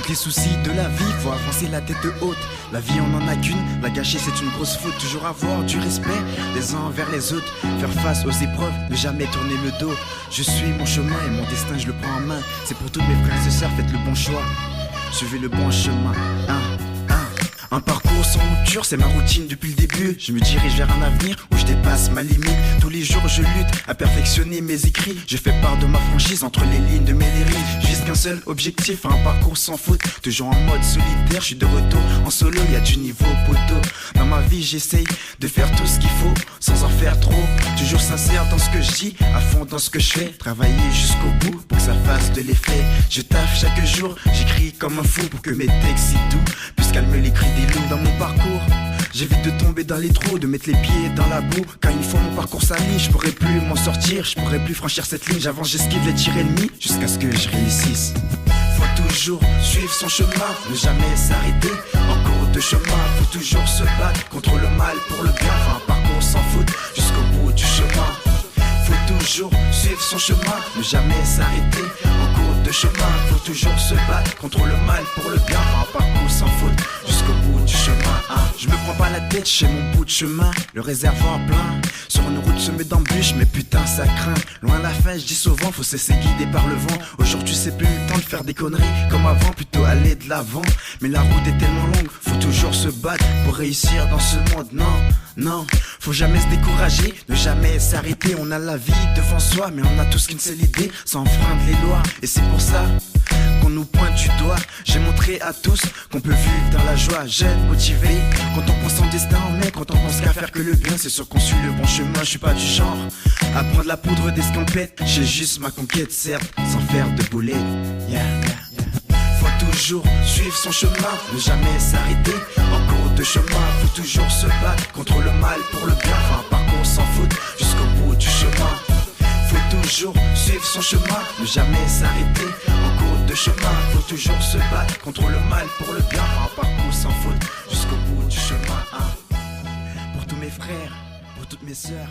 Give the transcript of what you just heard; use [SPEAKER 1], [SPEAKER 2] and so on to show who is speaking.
[SPEAKER 1] les soucis de la vie, faut avancer la tête haute. La vie on en a qu'une, la gâcher c'est une grosse faute. Toujours avoir du respect les uns envers les autres, faire face aux épreuves, ne jamais tourner le dos. Je suis mon chemin et mon destin je le prends en main. C'est pour tous mes frères et sœurs, faites le bon choix, suivez le bon chemin. Un parcours sans rupture, c'est ma routine depuis le début. Je me dirige vers un avenir où je dépasse ma limite. Tous les jours je lutte à perfectionner mes écrits. Je fais part de ma franchise entre les lignes de mes lyriques. Je vise qu'un seul objectif, un parcours sans faute. Toujours en mode solitaire, je suis de retour en solo, y a du niveau poteau. Dans ma vie j'essaye de faire tout ce qu'il faut, sans en faire trop. Toujours sincère dans ce que je dis, à fond dans ce que je fais. Travailler jusqu'au bout pour que ça fasse de l'effet. Je taffe chaque jour, j'écris comme un fou pour que mes textes si doux puissent calmer les cris des loups. Dans mon parcours, j'évite de tomber dans les trous, de mettre les pieds dans la boue. Car une fois mon parcours s'aligne, je pourrais plus m'en sortir, je pourrais plus franchir cette ligne. J'avance, j'esquive les tirs ennemis jusqu'à ce que je réussisse. Faut toujours suivre son chemin, ne jamais s'arrêter en cours de chemin. Faut toujours se battre contre le mal pour le bien. Faire un parcours sans faute jusqu'au bout du chemin. Faut toujours suivre son chemin, ne jamais s'arrêter en cours de chemin. Faut toujours se battre contre le mal pour le bien. Faire un parcours sans faute jusqu'au bout du chemin. Je me prends pas la tête, j'ai mon bout de chemin, le réservoir plein. Sur une route semée d'embûches, mais putain ça craint. Loin la fin, je dis souvent, faut se laisser guider par le vent. Aujourd'hui c'est plus le temps de faire des conneries comme avant, plutôt aller de l'avant. Mais la route est tellement longue, faut toujours se battre pour réussir dans ce monde. Non, faut jamais se décourager, ne jamais s'arrêter. On a la vie devant soi, mais on a tous qu'une seule idée, sans enfreindre les lois. Et c'est pour ça qu'on nous pointe du doigt. J'ai montré à tous qu'on peut vivre dans la joie. Jeune, motivé, quand on pense son destin en main, quand on pense qu'à faire que le bien, c'est sûr qu'on suit le bon chemin. Je suis pas du genre à prendre la poudre d'escampette. J'ai juste ma conquête, certes, sans faire de boulettes. Faut toujours suivre son chemin, ne jamais s'arrêter en cours de chemin. Faut toujours se battre contre le mal pour le bien. Faire un parcours sans faute jusqu'au bout du chemin. Faut toujours suivre son chemin, ne jamais s'arrêter en cours de chemin. Faut toujours se battre contre le mal pour le bien. Faire un parcours sans faute jusqu'au bout du chemin. Pour tous mes frères, pour toutes mes sœurs,